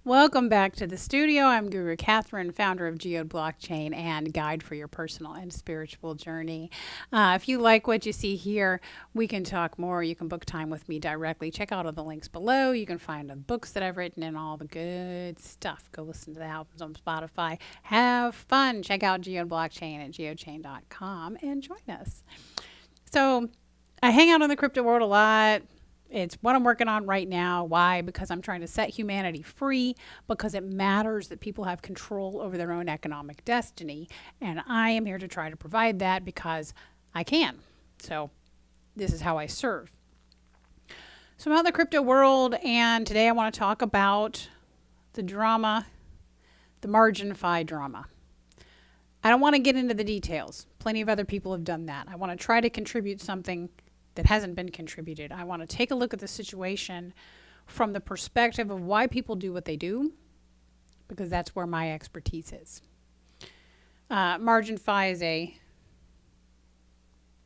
Welcome back to the studio. I'm Guru Kathryn, founder of Geode Blockchain and guide for your personal and spiritual journey. If you like what you see here, we can talk more. You can book time with me directly. Check out all the links below. You can find the books that I've written and all the good stuff. Go listen to the albums on Spotify. Have fun. Check out Geode Blockchain at geochain.com and join us. So I hang out in the crypto world a lot. It's what I'm working on right now. Why? Because I'm trying to set humanity free, because it matters that people have control over their own economic destiny. And I am here to try to provide that because I can. So this is how I serve. So I'm out in the crypto world, and today I want to talk about the drama, the MarginFi drama. I don't want to get into the details. Plenty of other people have done that. I want to try to contribute something that hasn't been contributed. I want to take a look at the situation from the perspective of why people do what they do, because that's where my expertise is. MarginFi is a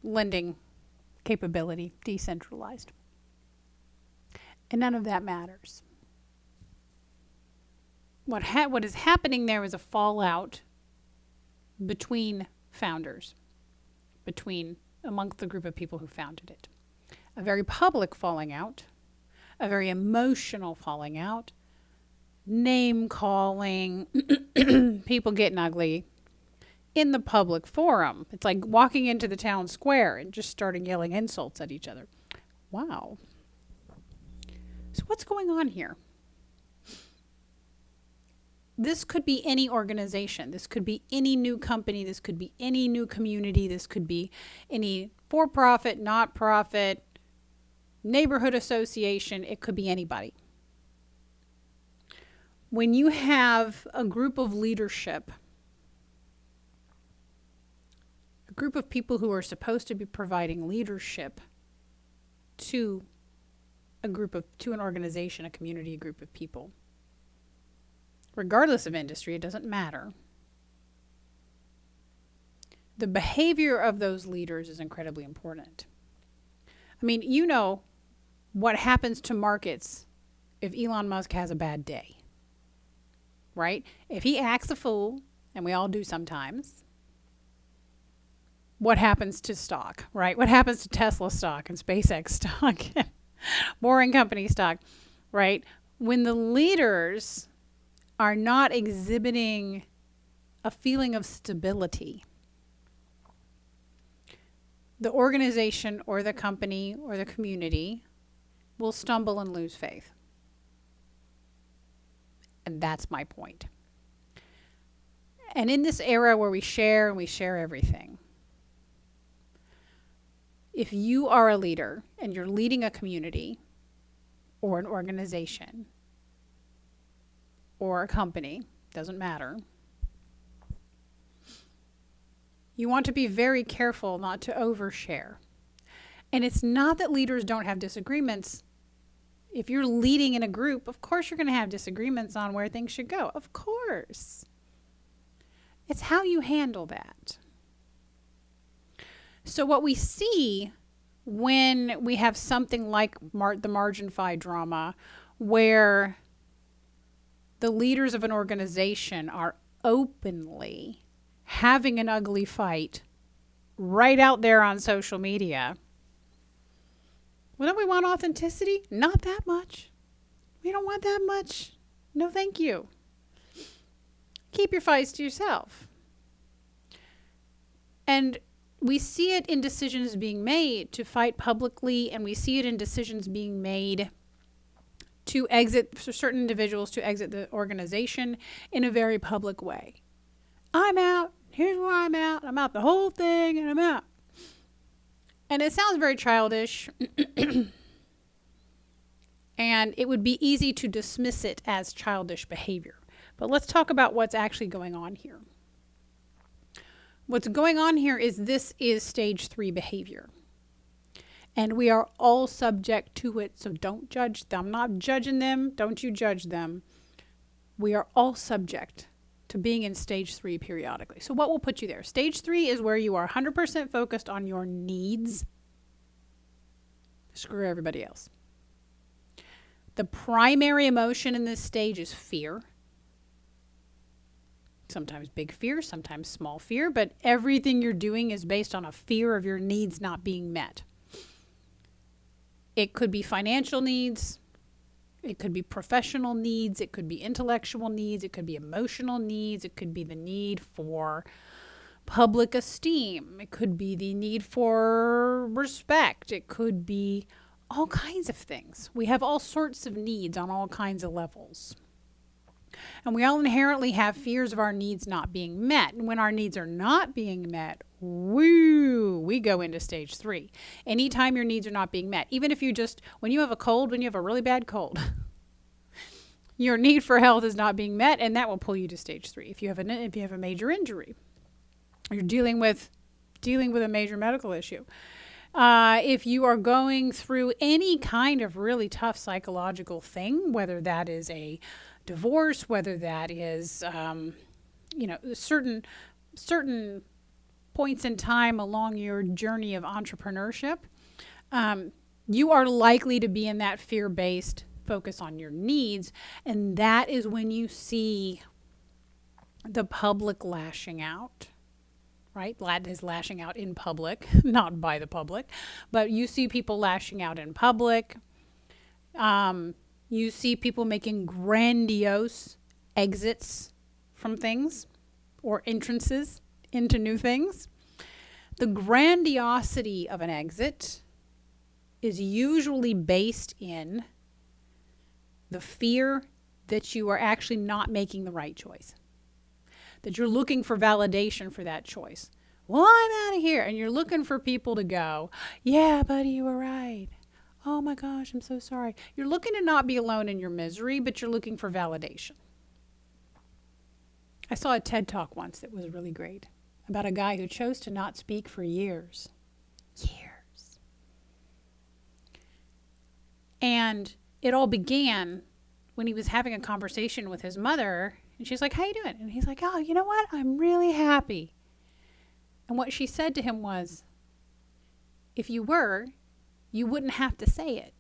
lending capability, decentralized. And none of that matters. What is happening there is a fallout between founders, amongst the group of people who founded it. A very public falling out, a very emotional falling out, name calling, people getting ugly in the public forum. It's like walking into the town square and just starting yelling insults at each other. Wow. So what's going on here? This could be any organization. This could be any new company. This could be any new community. This could be any for-profit, not-profit, neighborhood association. It could be anybody. When you have a group of leadership, a group of people who are supposed to be providing leadership to an organization, a community, a group of people, regardless of industry, it doesn't matter. The behavior of those leaders is incredibly important. I mean, you know what happens to markets if Elon Musk has a bad day, right? If he acts a fool, and we all do sometimes, what happens to stock, right? What happens to Tesla stock and SpaceX stock, Boring Company stock, right? When the leaders are not exhibiting a feeling of stability, the organization or the company or the community will stumble and lose faith. And that's my point. And in this era where we share everything, if you are a leader and you're leading a community or an organization or a company, doesn't matter, you want to be very careful not to overshare. And it's not that leaders don't have disagreements. If you're leading in a group, of course you're going to have disagreements on where things should go. Of course. It's how you handle that. So what we see when we have something like the MarginFi drama, where the leaders of an organization are openly having an ugly fight right out there on social media. Well, don't we want authenticity? Not that much. We don't want that much. No, thank you. Keep your fights to yourself. And we see it in decisions being made to fight publicly, and we see it in decisions being made to exit, for certain individuals to exit the organization in a very public way. I'm out. Here's where I'm out. I'm out the whole thing, and I'm out. And it sounds very childish. And it would be easy to dismiss it as childish behavior. But let's talk about what's actually going on here. What's going on here is this is stage 3 behavior. And we are all subject to it, so don't judge them. I'm not judging them. Don't you judge them. We are all subject to being in stage 3 periodically. So what will put you there? Stage 3 is where you are 100% focused on your needs. Screw everybody else. The primary emotion in this stage is fear. Sometimes big fear, sometimes small fear, but everything you're doing is based on a fear of your needs not being met. It could be financial needs, it could be professional needs, it could be intellectual needs, it could be emotional needs, it could be the need for public esteem, it could be the need for respect, it could be all kinds of things. We have all sorts of needs on all kinds of levels. And we all inherently have fears of our needs not being met. And when our needs are not being met, we go into stage 3. Anytime your needs are not being met, even if when you have a cold, when you have a really bad cold, your need for health is not being met, and that will pull you to stage 3. If you have a major injury, you're dealing with a major medical issue. If you are going through any kind of really tough psychological thing, whether that is a divorce, whether that is, certain points in time along your journey of entrepreneurship, you are likely to be in that fear-based focus on your needs. And that is when you see the public lashing out, right? That is lashing out in public, not by the public, but you see people lashing out in public. You see people making grandiose exits from things or entrances into new things. The grandiosity of an exit is usually based in the fear that you are actually not making the right choice, that you're looking for validation for that choice. Well, I'm out of here. And you're looking for people to go, yeah, buddy, you were right. Oh my gosh, I'm so sorry. You're looking to not be alone in your misery, but you're looking for validation. I saw a TED Talk once that was really great about a guy who chose to not speak for years. And it all began when he was having a conversation with his mother, and she's like, how you doing? And he's like, oh, you know what? I'm really happy. And what she said to him was, if you were, you wouldn't have to say it.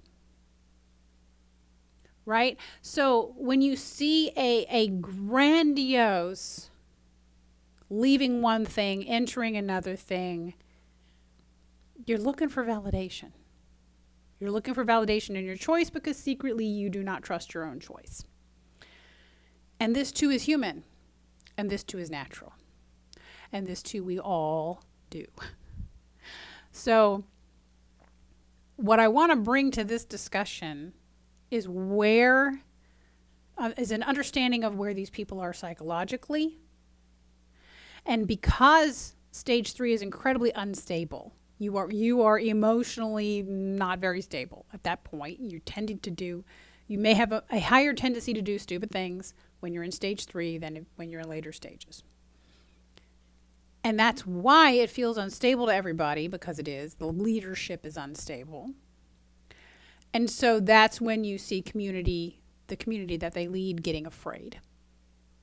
Right? So when you see a grandiose leaving one thing, entering another thing, you're looking for validation. You're looking for validation in your choice because secretly you do not trust your own choice. And this too is human. And this too is natural. And this too we all do. So what I want to bring to this discussion is is an understanding of where these people are psychologically. And because stage 3 is incredibly unstable, you are emotionally not very stable at that point. You may have a higher tendency to do stupid things when you're in stage 3 than when you're in later stages. And that's why it feels unstable to everybody, because it is. The leadership is unstable. And so that's when you see the community that they lead getting afraid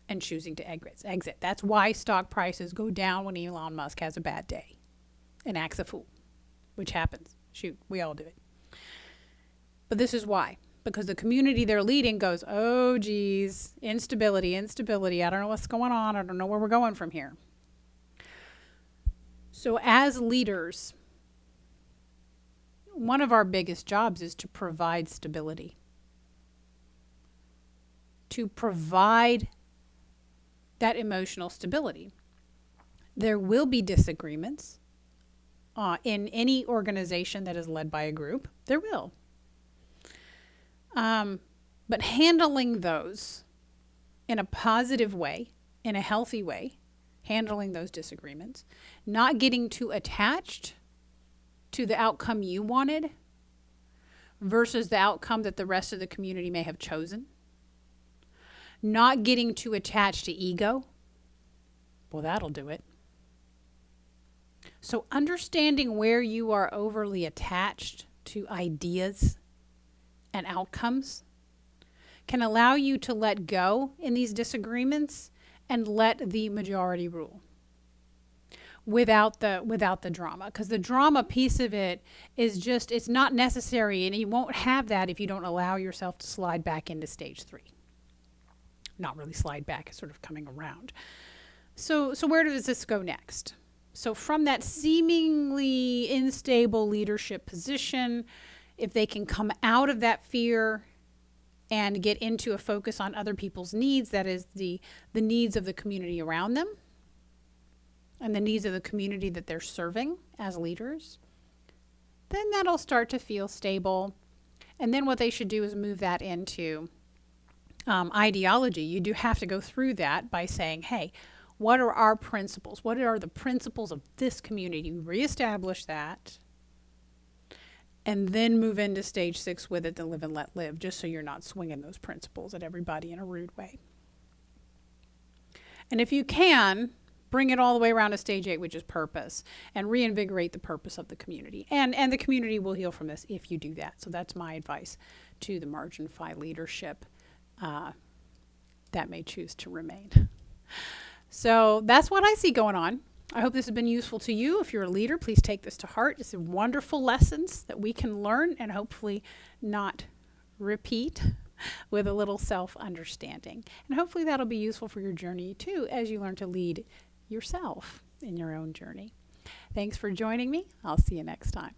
and choosing to exit. That's why stock prices go down when Elon Musk has a bad day and acts a fool, which happens. Shoot, we all do it. But this is why. Because the community they're leading goes, oh, geez, instability. I don't know what's going on. I don't know where we're going from here. So as leaders, one of our biggest jobs is to provide stability. To provide that emotional stability. There will be disagreements in any organization that is led by a group. There will. But handling those in a positive way, in a healthy way, handling those disagreements, not getting too attached to the outcome you wanted versus the outcome that the rest of the community may have chosen. Not getting too attached to ego. Well, that'll do it. So understanding where you are overly attached to ideas and outcomes can allow you to let go in these disagreements and let the majority rule. without the drama, because the drama piece of it is just, it's not necessary, and you won't have that if you don't allow yourself to slide back into stage 3. Not really slide back, it's sort of coming around. So where does this go next? So from that seemingly unstable leadership position, if they can come out of that fear and get into a focus on other people's needs, that is the needs of the community around them and the needs of the community that they're serving as leaders, then that'll start to feel stable. And then what they should do is move that into ideology. You do have to go through that by saying, hey, what are our principles? What are the principles of this community? Reestablish that, and then move into stage 6 with it, to live and let live, just so you're not swinging those principles at everybody in a rude way. And if you can, bring it all the way around to stage 8, which is purpose, and reinvigorate the purpose of the community. And the community will heal from this if you do that. So that's my advice to the MarginFi leadership that may choose to remain. So that's what I see going on. I hope this has been useful to you. If you're a leader, please take this to heart. It's wonderful lessons that we can learn and hopefully not repeat, with a little self-understanding. And hopefully that'll be useful for your journey too, as you learn to lead yourself in your own journey. Thanks for joining me. I'll see you next time.